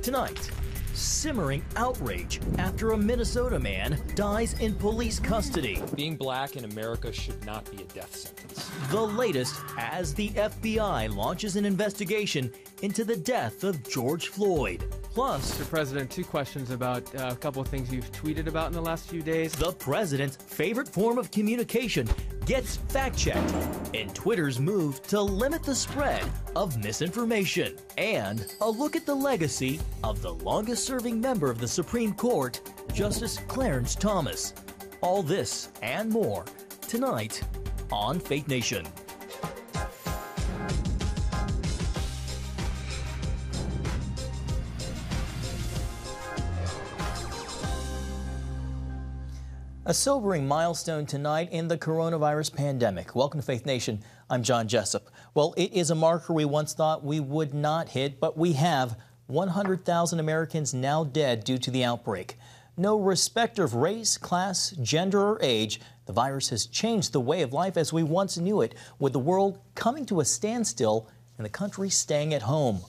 Tonight, simmering outrage after a Minnesota man dies in police custody. Being black in America should not be a death sentence. The latest as the FBI launches an investigation into the death of George Floyd. Plus, Mr. President, two questions about a couple of things you've tweeted about in the last few days. The president's favorite form of communication gets fact-checked, and Twitter's move to limit the spread of misinformation. And a look at the legacy of the longest-serving member of the Supreme Court, Justice Clarence Thomas. All this and more tonight on Faith Nation. A sobering milestone tonight in the coronavirus pandemic. Welcome to Faith Nation. I'm John Jessup. Well, it is a marker we once thought we would not hit, but we have. 100,000 Americans now dead due to the outbreak. No respecter of race, class, gender, or age, the virus has changed the way of life as we once knew it, with the world coming to a standstill and the country staying at home.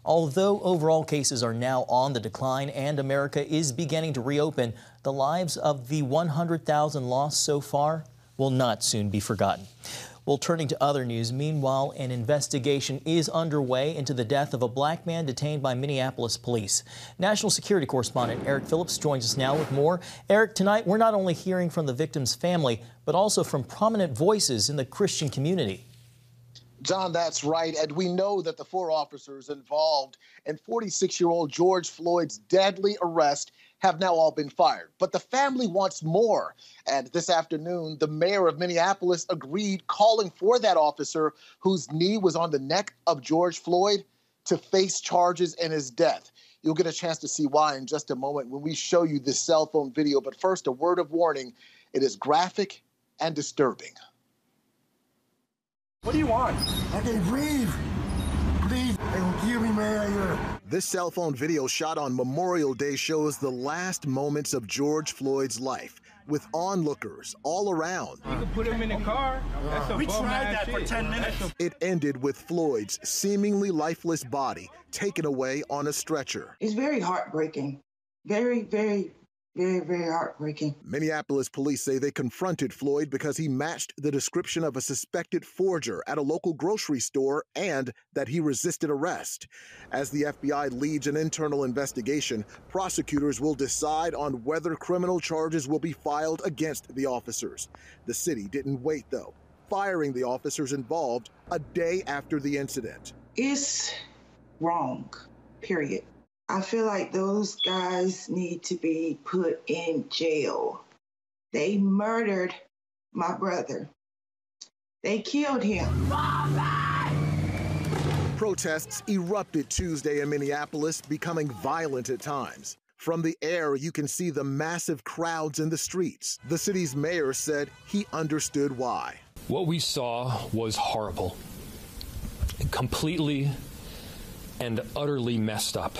Although overall cases are now on the decline and America is beginning to reopen, the lives of the 100,000 lost so far will not soon be forgotten. Well, turning to other news, meanwhile, an investigation is underway into the death of a black man detained by Minneapolis police. National security correspondent Erick Phillips joins us now with more. Eric, tonight we're not only hearing from the victim's family, but also from prominent voices in the Christian community. John, that's right. And we know that the 4 officers involved in 46-year-old George Floyd's deadly arrest have now all been fired. But the family wants more. And this afternoon, the mayor of Minneapolis agreed, calling for that officer whose knee was on the neck of George Floyd to face charges in his death. You'll get a chance to see why in just a moment when we show you this cell phone video. But first, a word of warning. It is graphic and disturbing. What do you want? I can breathe. Please, they will kill me, man. This cell phone video shot on Memorial Day shows the last moments of George Floyd's life, with onlookers all around. You can put him in the car. We tried that for 10 minutes. It ended with Floyd's seemingly lifeless body taken away on a stretcher. It's very heartbreaking. Very, very heartbreaking. Minneapolis police say they confronted Floyd because he matched the description of a suspected forger at a local grocery store and that he resisted arrest. As the FBI leads an internal investigation, prosecutors will decide on whether criminal charges will be filed against the officers. The city didn't wait, though, firing the officers involved a day after the incident. It's wrong, period. I feel like those guys need to be put in jail. They murdered my brother. They killed him. Protests erupted Tuesday in Minneapolis, becoming violent at times. From the air, you can see the massive crowds in the streets. The city's mayor said he understood why. What we saw was horrible, completely and utterly messed up.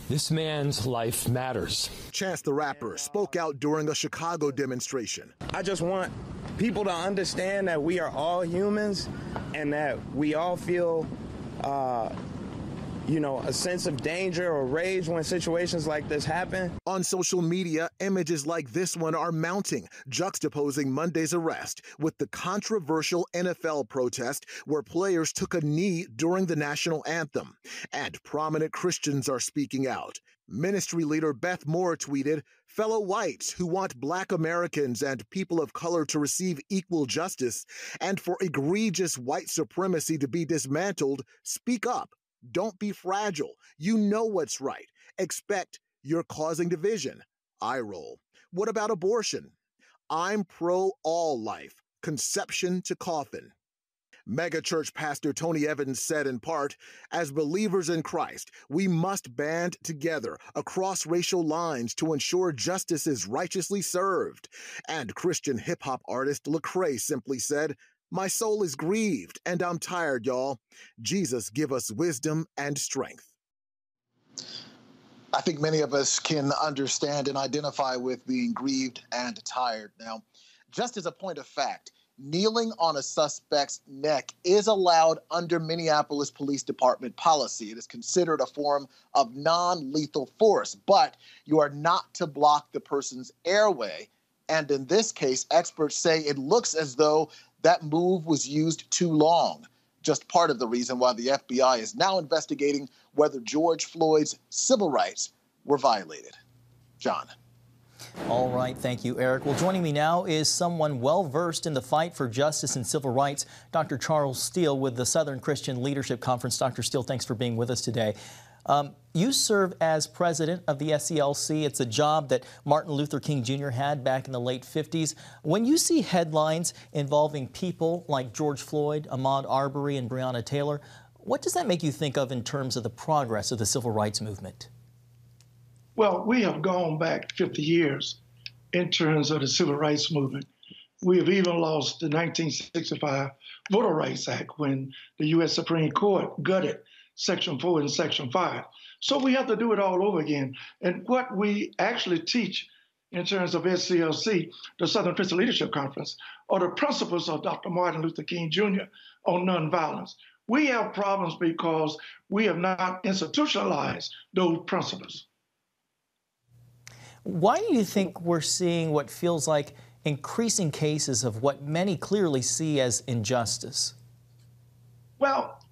This man's life matters. Chance the Rapper spoke out during a Chicago demonstration. I just want people to understand that we are all humans and that we all feel, a sense of danger or rage when situations like this happen. On social media, images like this one are mounting, juxtaposing Monday's arrest with the controversial NFL protest where players took a knee during the national anthem. And prominent Christians are speaking out. Ministry leader Beth Moore tweeted, "Fellow whites who want Black Americans and people of color to receive equal justice and for egregious white supremacy to be dismantled, speak up. Don't be fragile. You know what's right. Expect you're causing division." Eye roll. What about abortion? I'm pro all life, conception to coffin. Megachurch pastor Tony Evans said in part, "As believers in Christ, we must band together across racial lines to ensure justice is righteously served." And Christian hip-hop artist Lecrae simply said, "My soul is grieved, and I'm tired, y'all. Jesus, give us wisdom and strength." I think many of us can understand and identify with being grieved and tired. Now, just as a point of fact, kneeling on a suspect's neck is allowed under Minneapolis Police Department policy. It is considered a form of non-lethal force, but you are not to block the person's airway. And in this case, experts say it looks as though that move was used too long. Just part of the reason why the FBI is now investigating whether George Floyd's civil rights were violated. John. All right, thank you, Eric. Well, joining me now is someone well-versed in the fight for justice and civil rights, Dr. Charles Steele with the Southern Christian Leadership Conference. Dr. Steele, thanks for being with us today. You serve as president of the SCLC. It's a job that Martin Luther King Jr. had back in the late 50s. When you see headlines involving people like George Floyd, Ahmaud Arbery, and Breonna Taylor, what does that make you think of in terms of the progress of the civil rights movement? Well, we have gone back 50 years in terms of the civil rights movement. We have even lost the 1965 Voter Rights Act when the U.S. Supreme Court gutted Section 4 and Section 5. So we have to do it all over again. And what we actually teach in terms of SCLC, the Southern Christian Leadership Conference, are the principles of Dr. Martin Luther King Jr. on nonviolence. We have problems because we have not institutionalized those principles. Why do you think we're seeing what feels like increasing cases of what many clearly see as injustice? Well,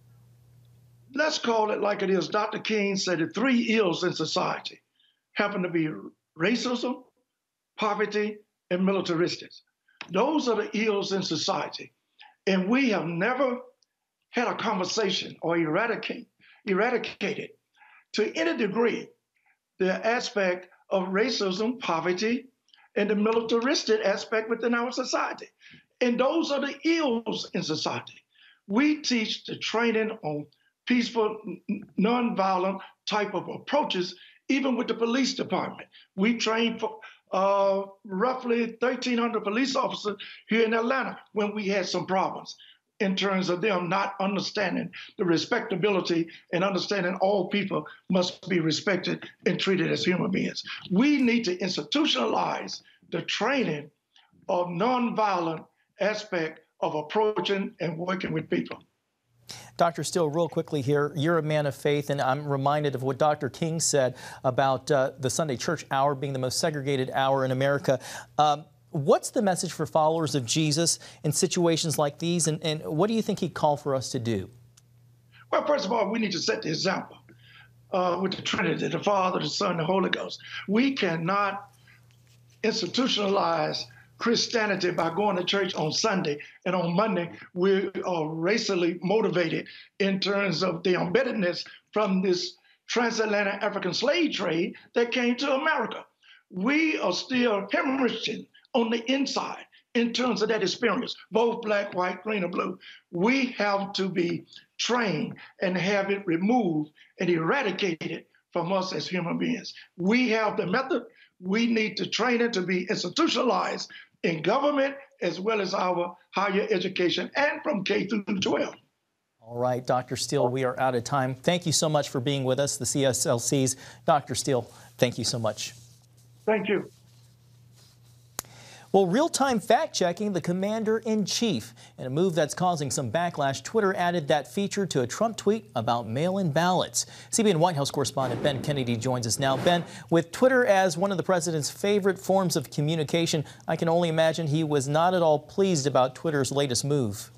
let's call it like it is. Dr. King said the three ills in society happen to be racism, poverty, and militaristics. Those are the ills in society. And we have never had a conversation or eradicated to any degree the aspect of racism, poverty, and the militaristic aspect within our society. And those are the ills in society. We teach the training on peaceful, nonviolent type of approaches, even with the police department. We trained for roughly 1,300 police officers here in Atlanta when we had some problems in terms of them not understanding the respectability and understanding all people must be respected and treated as human beings. We need to institutionalize the training of nonviolent aspect of approaching and working with people. Dr. Steele, real quickly here, you're a man of faith, and I'm reminded of what Dr. King said about the Sunday church hour being the most segregated hour in America. What's the message for followers of Jesus in situations like these, and what do you think he'd call for us to do? Well, first of all, we need to set the example with the Trinity, the Father, the Son, the Holy Ghost. We cannot institutionalize Christianity by going to church on Sunday, and on Monday we are racially motivated in terms of the embeddedness from this transatlantic African slave trade that came to America. We are still hemorrhaging on the inside in terms of that experience, both black, white, green, or blue. We have to be trained and have it removed and eradicated from us as human beings. We have the method. We need to train it to be institutionalized in government as well as our higher education and from K through 12. All right, Dr. Steele, we are out of time. Thank you so much for being with us, the CSLC's. Dr. Steele, thank you so much. Thank you. Well, real-time fact-checking the commander-in-chief. In a move that's causing some backlash, Twitter added that feature to a Trump tweet about mail-in ballots. CBN White House correspondent Ben Kennedy joins us now. Ben, with Twitter as one of the president's favorite forms of communication, I can only imagine he was not at all pleased about Twitter's latest move.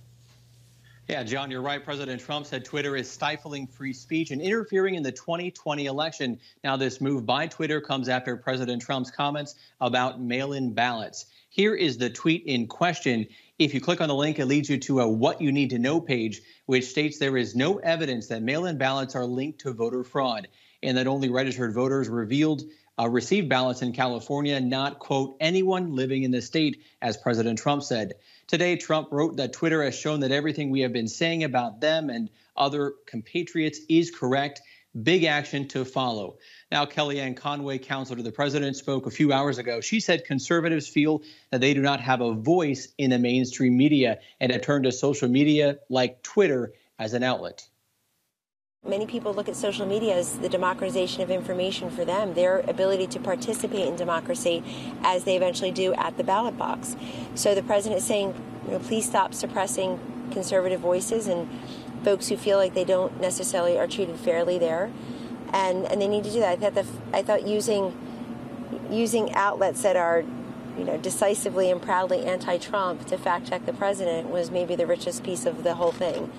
Yeah, John, you're right. President Trump said Twitter is stifling free speech and interfering in the 2020 election. Now, this move by Twitter comes after President Trump's comments about mail-in ballots. Here is the tweet in question. If you click on the link, it leads you to a What You Need to Know page, which states there is no evidence that mail-in ballots are linked to voter fraud and that only registered voters received ballots in California, not, quote, anyone living in the state, as President Trump said. Today, Trump wrote that Twitter has shown that everything we have been saying about them and other compatriots is correct. Big action to follow. Now, Kellyanne Conway, counselor to the president, spoke a few hours ago. She said conservatives feel that they do not have a voice in the mainstream media and have turned to social media like Twitter as an outlet. Many people look at social media as the democratization of information for them, their ability to participate in democracy as they eventually do at the ballot box. So the president is saying, please stop suppressing conservative voices and folks who feel like they don't necessarily are treated fairly there. And they need to do that. I thought using outlets that are decisively and proudly anti-Trump to fact-check the president was maybe the richest piece of the whole thing.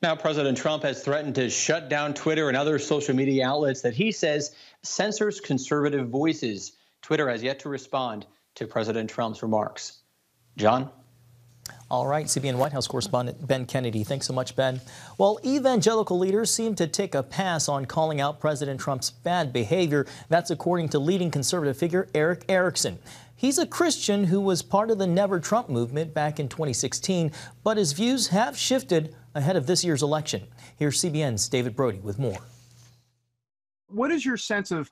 Now, President Trump has threatened to shut down Twitter and other social media outlets that he says censors conservative voices. Twitter has yet to respond to President Trump's remarks. John? All right, CBN White House correspondent Ben Kennedy. Thanks so much, Ben. Well, evangelical leaders seem to take a pass on calling out President Trump's bad behavior. That's according to leading conservative figure Erick Erickson. He's a Christian who was part of the Never Trump movement back in 2016, but his views have shifted ahead of this year's election. Here's CBN's David Brody with more. What is your sense of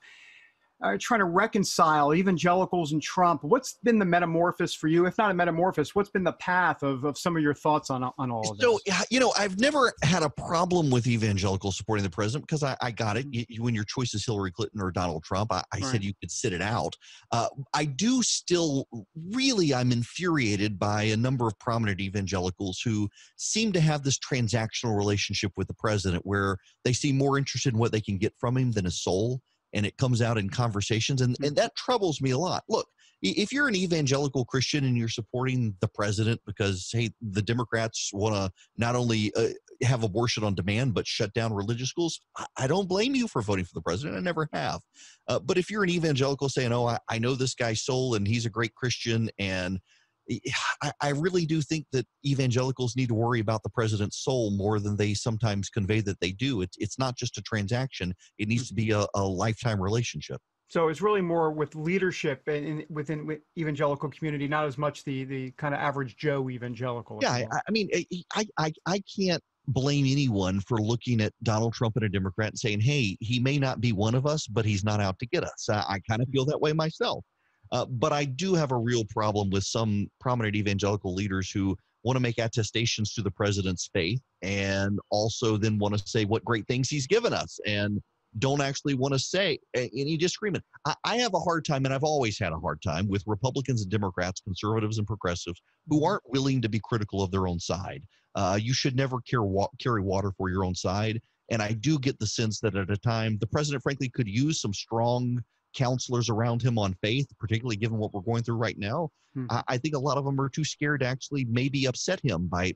trying to reconcile evangelicals and Trump? What's been the metamorphosis for you? If not a metamorphosis, what's been the path of some of your thoughts on all of this? So, I've never had a problem with evangelicals supporting the president because I got it. When your choice is Hillary Clinton or Donald Trump, I said you could sit it out. I do still I'm infuriated by a number of prominent evangelicals who seem to have this transactional relationship with the president where they seem more interested in what they can get from him than his soul. And it comes out in conversations, and that troubles me a lot. Look, if you're an evangelical Christian and you're supporting the president because, hey, the Democrats want to not only have abortion on demand, but shut down religious schools, I don't blame you for voting for the president. I never have. But if you're an evangelical saying, oh, I know this guy's soul and he's a great Christian, and I really do think that evangelicals need to worry about the president's soul more than they sometimes convey that they do. It's not just a transaction. It needs to be a lifetime relationship. So it's really more with leadership within evangelical community, not as much the kind of average Joe evangelical. Yeah, I can't blame anyone for looking at Donald Trump and a Democrat and saying, hey, he may not be one of us, but he's not out to get us. I kind of feel that way myself. But I do have a real problem with some prominent evangelical leaders who want to make attestations to the president's faith and also then want to say what great things he's given us and don't actually want to say any disagreement. I have a hard time, and I've always had a hard time, with Republicans and Democrats, conservatives and progressives, who aren't willing to be critical of their own side. You should never carry water for your own side. And I do get the sense that at a time, the president, frankly, could use some strong counselors around him on faith, particularly given what we're going through right now. I think a lot of them are too scared to actually maybe upset him by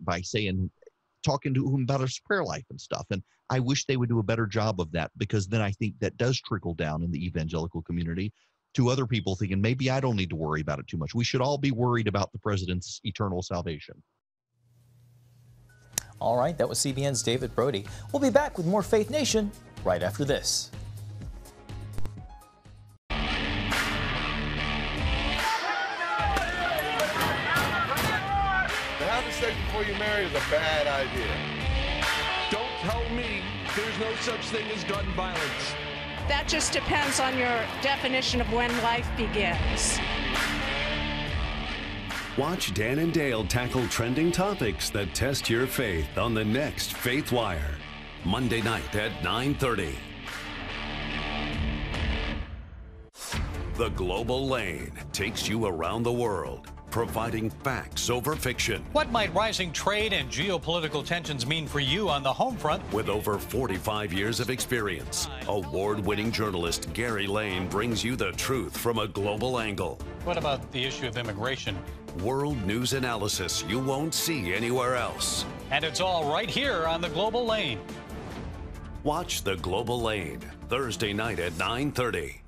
talking to him about his prayer life and stuff. And I wish they would do a better job of that, because then I think that does trickle down in the evangelical community to other people thinking, maybe I don't need to worry about it too much. We should all be worried about the president's eternal salvation. All right, that was CBN's David Brody. We'll be back with more Faith Nation right after this. Before you marry is a bad idea. Don't tell me there's no such thing as gun violence. That just depends on your definition of when life begins. Watch Dan and Dale tackle trending topics that test your faith on the next Faith Wire, Monday night at 9:30. The Global Lane takes you around the world, providing facts over fiction. What might rising trade and geopolitical tensions mean for you on the home front? With over 45 years of experience, award-winning journalist Gary Lane brings you the truth from a global angle. What about the issue of immigration? World news analysis you won't see anywhere else. And it's all right here on the Global Lane. Watch the Global Lane, Thursday night at 9:30.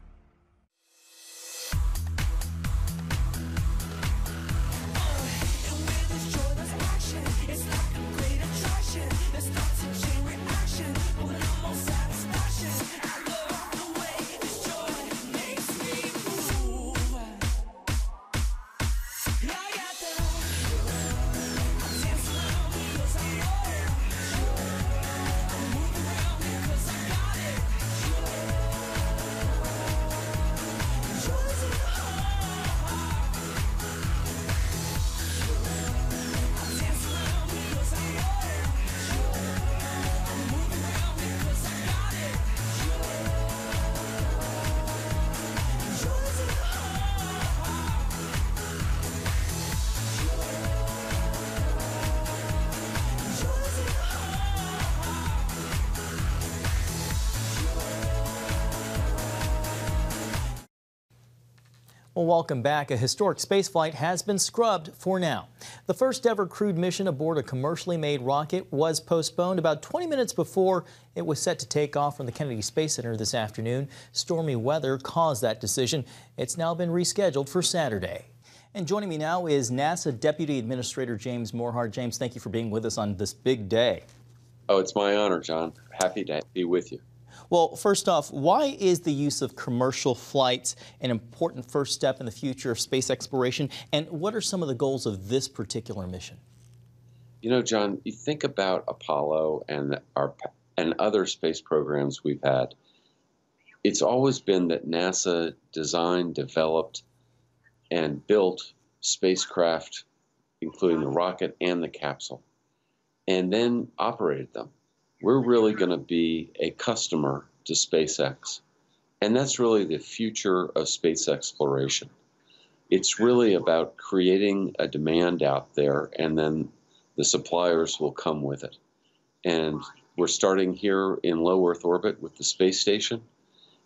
Well, welcome back. A historic spaceflight has been scrubbed for now. The first ever crewed mission aboard a commercially made rocket was postponed about 20 minutes before it was set to take off from the Kennedy Space Center this afternoon. Stormy weather caused that decision. It's now been rescheduled for Saturday. And joining me now is NASA Deputy Administrator James Morehart. James, thank you for being with us on this big day. Oh, it's my honor, John. Happy to be with you. Well, first off, why is the use of commercial flights an important first step in the future of space exploration? And what are some of the goals of this particular mission? You know, John, you think about Apollo and other space programs we've had. It's always been that NASA designed, developed, and built spacecraft, including the rocket and the capsule, and then operated them. We're really going to be a customer to SpaceX. And that's really the future of space exploration. It's really about creating a demand out there, and then the suppliers will come with it. And we're starting here in low Earth orbit with the space station.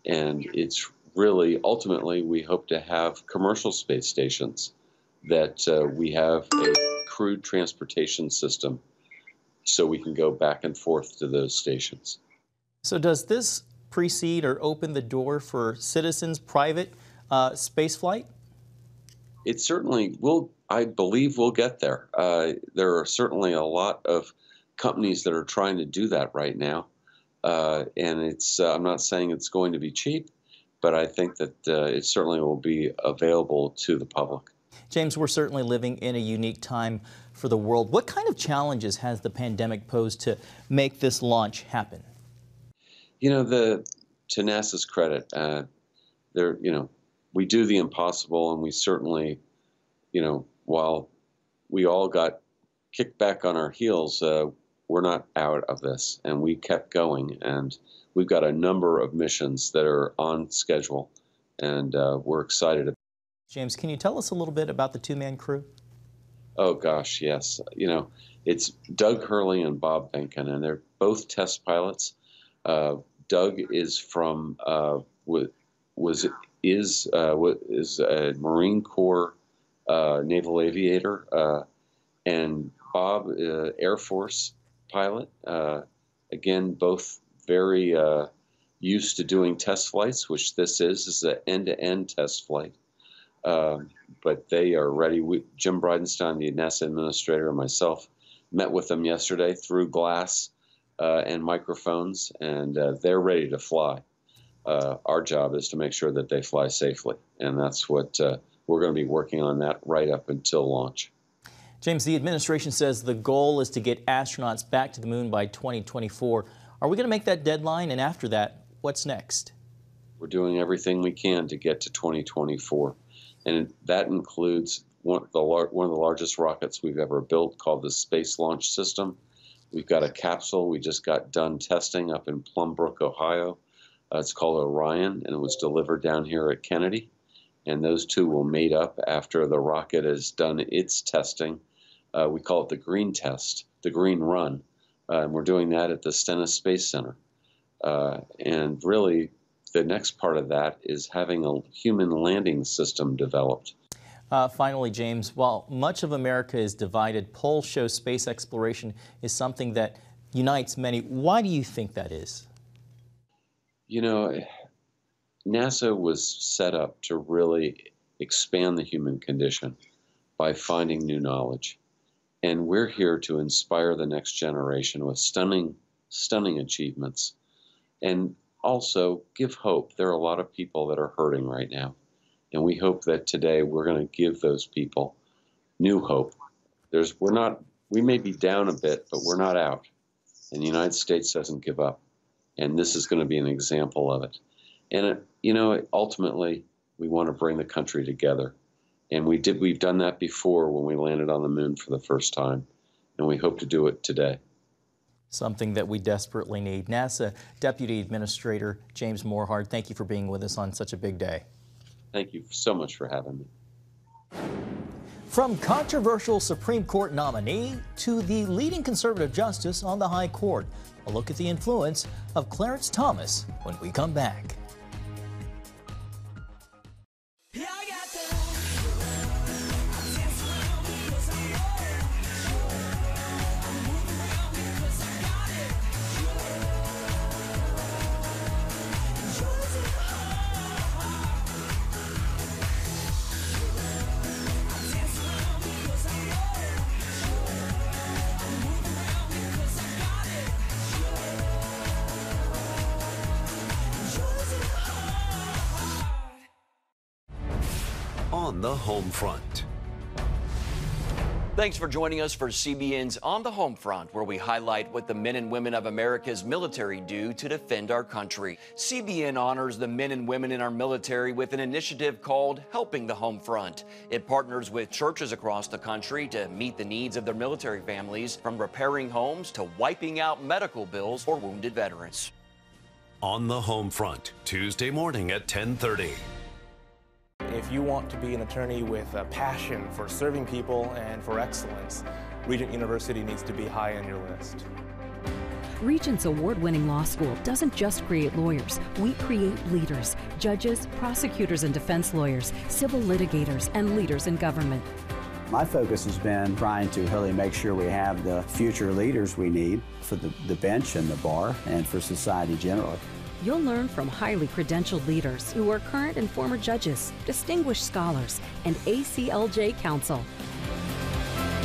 And it's really, ultimately, we hope to have commercial space stations that we have a crewed transportation system so we can go back and forth to those stations. So does this precede or open the door for citizens' private space flight? It certainly will. I believe we'll get there. There are certainly a lot of companies that are trying to do that right now. And it's, I'm not saying it's going to be cheap, but I think that it certainly will be available to the public. James, we're certainly living in a unique time for the world. What kind of challenges has the pandemic posed to make this launch happen? You know, to NASA's credit, we do the impossible, and we certainly, while we all got kicked back on our heels, we're not out of this, and we kept going, and we've got a number of missions that are on schedule, and we're excited. James, can you tell us a little bit about the two-man crew? Oh, gosh, yes. It's Doug Hurley and Bob Benken, and they're both test pilots. Doug is from is a Marine Corps naval aviator, and Bob, Air Force pilot. Again, both very used to doing test flights, which this is an end-to-end test flight. But they are ready. Jim Bridenstine, the NASA administrator, and myself met with them yesterday through glass and microphones, and they're ready to fly. Our job is to make sure that they fly safely, and that's what we're going to be working on that right up until launch. James, the administration says the goal is to get astronauts back to the moon by 2024. Are we going to make that deadline? And after that, what's next? We're doing everything we can to get to 2024. And that includes one of the largest rockets we've ever built, called the Space Launch System. We've got a capsule we just got done testing up in Plum Brook, Ohio. It's called Orion, and it was delivered down here at Kennedy. And those two will mate up after the rocket has done its testing. We call it the green test, the green run. And we're doing that at the Stennis Space Center. And really, the next part of that is having a human landing system developed. Finally, James, while much of America is divided, polls show space exploration is something that unites many. Why do you think that is? You know, NASA was set up to really expand the human condition by finding new knowledge. And we're here to inspire the next generation with stunning achievements. And also give hope. There are a lot of people that are hurting right now. And we hope that today we're going to give those people new hope. We may be down a bit, but we're not out. And the United States doesn't give up. And this is going to be an example of it. And, ultimately, we want to bring the country together. And we've done that before when we landed on the moon for the first time. And we hope to do it today. Something that we desperately need. NASA Deputy Administrator James Morehart, thank you for being with us on such a big day. Thank you so much for having me. From controversial Supreme Court nominee to the leading conservative justice on the High Court, a look at the influence of Clarence Thomas when we come back. I got the On the Home Front. Thanks for joining us for CBN's On the Home Front, where we highlight what the men and women of America's military do to defend our country. CBN honors the men and women in our military with an initiative called Helping the Home Front. It partners with churches across the country to meet the needs of their military families, from repairing homes to wiping out medical bills for wounded veterans. On the Home Front, Tuesday morning at 10:30. If you want to be an attorney with a passion for serving people and for excellence, Regent University needs to be high on your list. Regent's award-winning law school doesn't just create lawyers. We create leaders, judges, prosecutors and defense lawyers, civil litigators, and leaders in government. My focus has been trying to really make sure we have the future leaders we need for the bench and the bar and for society generally. You'll learn from highly credentialed leaders who are current and former judges, distinguished scholars, and ACLJ counsel.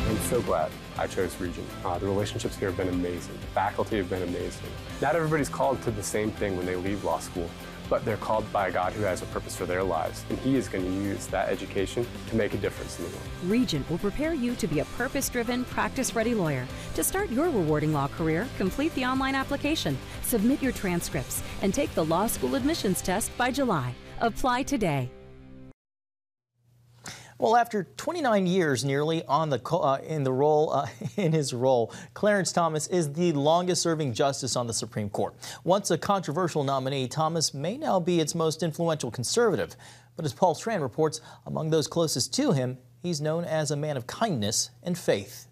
I'm so glad I chose Regent. The relationships here have been amazing. The faculty have been amazing. Not everybody's called to the same thing when they leave law school, but they're called by a God who has a purpose for their lives, and He is going to use that education to make a difference in the world. Regent will prepare you to be a purpose-driven, practice-ready lawyer. To start your rewarding law career, complete the online application, submit your transcripts, and take the law school admissions test by July. Apply today. Well, after 29 years nearly on in his role, Clarence Thomas is the longest-serving justice on the Supreme Court. Once a controversial nominee, Thomas may now be its most influential conservative. But as Paul Strand reports, among those closest to him, he's known as a man of kindness and faith.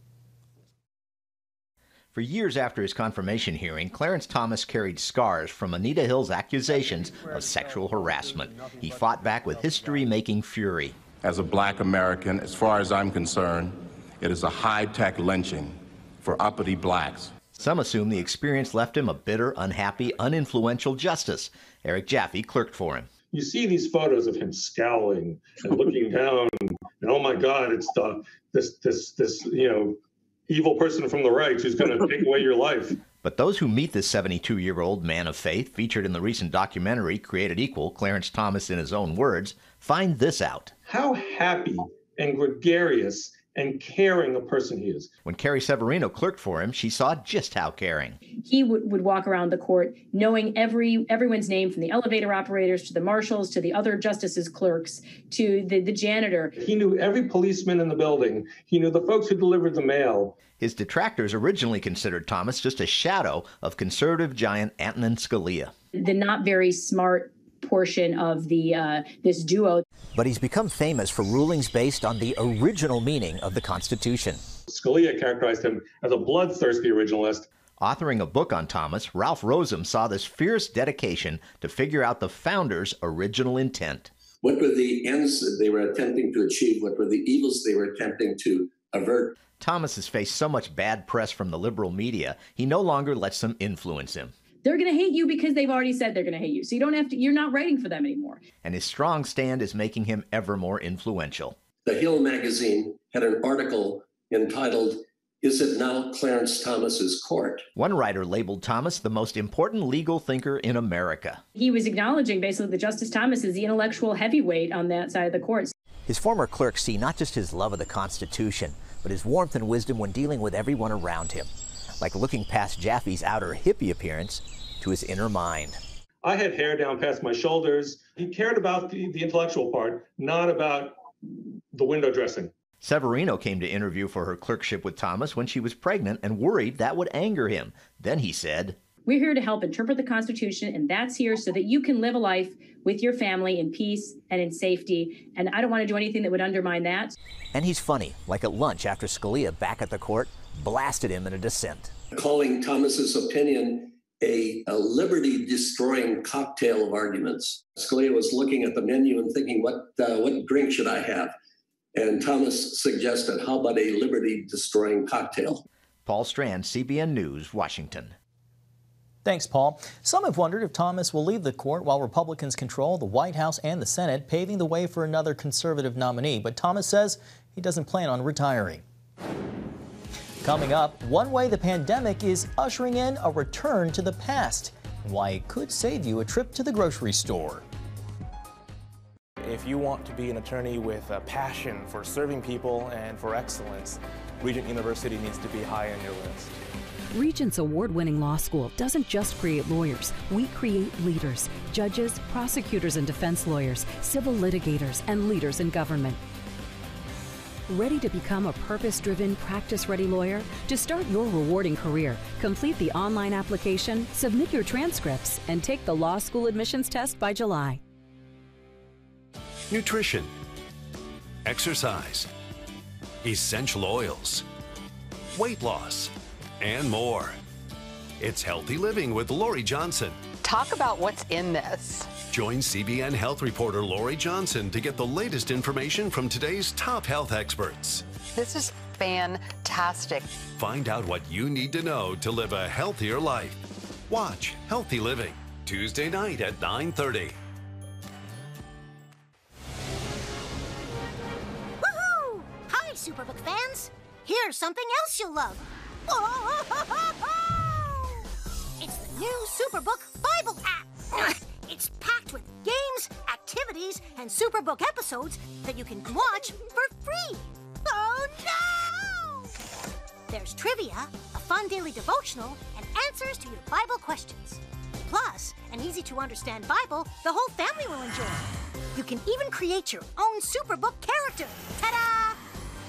For years after his confirmation hearing, Clarence Thomas carried scars from Anita Hill's accusations of sexual harassment. He fought back with history-making fury. As a Black American, as far as I'm concerned, it is a high-tech lynching for uppity blacks. Some assume the experience left him a bitter, unhappy, uninfluential justice. Eric Jaffe clerked for him. You see these photos of him scowling and looking down, and oh my God, it's this evil person from the right who's going to take away your life. But those who meet this 72-year-old man of faith, featured in the recent documentary Created Equal, Clarence Thomas in his own words, find this out. How happy and gregarious and caring a person he is. When Carrie Severino clerked for him, she saw just how caring. He would walk around the court knowing everyone's name, from the elevator operators to the marshals to the other justices' clerks to the janitor. He knew every policeman in the building. He knew the folks who delivered the mail. His detractors originally considered Thomas just a shadow of conservative giant Antonin Scalia. The not very smart portion of this duo. But he's become famous for rulings based on the original meaning of the Constitution. Scalia characterized him as a bloodthirsty originalist. Authoring a book on Thomas, Ralph Rosem saw this fierce dedication to figure out the founders' original intent. What were the ends that they were attempting to achieve? What were the evils they were attempting to avert? Thomas has faced so much bad press from the liberal media, he no longer lets them influence him. They're going to hate you because they've already said they're going to hate you. So you're not writing for them anymore. And his strong stand is making him ever more influential. The Hill magazine had an article entitled, "Is it now Clarence Thomas's court?" One writer labeled Thomas the most important legal thinker in America. He was acknowledging basically that Justice Thomas is the intellectual heavyweight on that side of the court. His former clerks see not just his love of the Constitution, but his warmth and wisdom when dealing with everyone around him. Like looking past Jaffe's outer hippie appearance to his inner mind. I had hair down past my shoulders. He cared about the intellectual part, not about the window dressing. Severino came to interview for her clerkship with Thomas when she was pregnant and worried that would anger him. Then he said, "We're here to help interpret the Constitution, and that's here so that you can live a life with your family in peace and in safety, and I don't want to do anything that would undermine that." And he's funny, like at lunch after Scalia, back at the court, blasted him in a dissent. Calling Thomas's opinion a liberty-destroying cocktail of arguments. Scalia was looking at the menu and thinking, what drink should I have? And Thomas suggested, how about a liberty-destroying cocktail? Paul Strand, CBN News, Washington. Thanks, Paul. Some have wondered if Thomas will leave the court while Republicans control the White House and the Senate, paving the way for another conservative nominee. But Thomas says he doesn't plan on retiring. Coming up, one way the pandemic is ushering in a return to the past, and why it could save you a trip to the grocery store. If you want to be an attorney with a passion for serving people and for excellence, Regent University needs to be high on your list. Regent's award-winning law school doesn't just create lawyers. We create leaders, judges, prosecutors and defense lawyers, civil litigators, and leaders in government. Ready to become a purpose-driven, practice-ready lawyer? To start your rewarding career, complete the online application, submit your transcripts, and take the law school admissions test by July. Nutrition, exercise, essential oils, weight loss, and more. It's Healthy Living with Lori Johnson. Talk about what's in this. Join CBN health reporter Lori Johnson to get the latest information from today's top health experts. This is fantastic. Find out what you need to know to live a healthier life. Watch Healthy Living, Tuesday night at 9:30. Woohoo! Hi, Superbook fans. Here's something else you'll love. It's the new Superbook Bible app. It's packed with games, activities, and Superbook episodes that you can watch for free. Oh no! There's trivia, a fun daily devotional, and answers to your Bible questions. Plus, an easy-to-understand Bible the whole family will enjoy. You can even create your own Superbook character. Ta-da!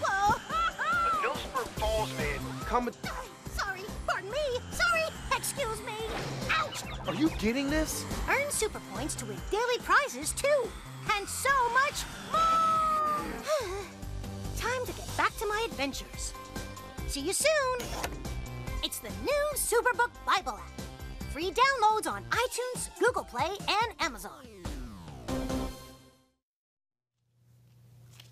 Whoa! A Millsburg Falls man coming. Sorry, pardon me. Sorry, excuse me. Ouch! Are you getting this? Earn super points to win daily prizes too, and so much more. Time to get back to my adventures. See you soon. It's the new Superbook Bible app. Free downloads on iTunes, Google Play, and Amazon.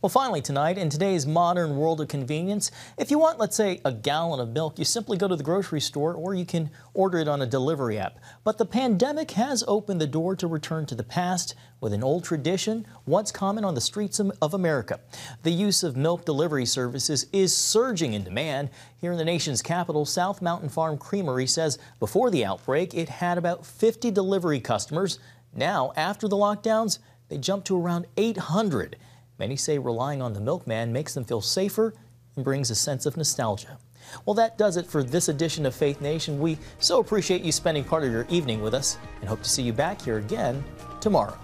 Well, finally tonight, in today's modern world of convenience, if you want, let's say, a gallon of milk, you simply go to the grocery store or you can order it on a delivery app. But the pandemic has opened the door to return to the past with an old tradition once common on the streets of America. The use of milk delivery services is surging in demand. Here in the nation's capital, South Mountain Farm Creamery says before the outbreak, it had about 50 delivery customers. Now, after the lockdowns, they jumped to around 800. Many say relying on the milkman makes them feel safer and brings a sense of nostalgia. Well, that does it for this edition of Faith Nation. We so appreciate you spending part of your evening with us and hope to see you back here again tomorrow.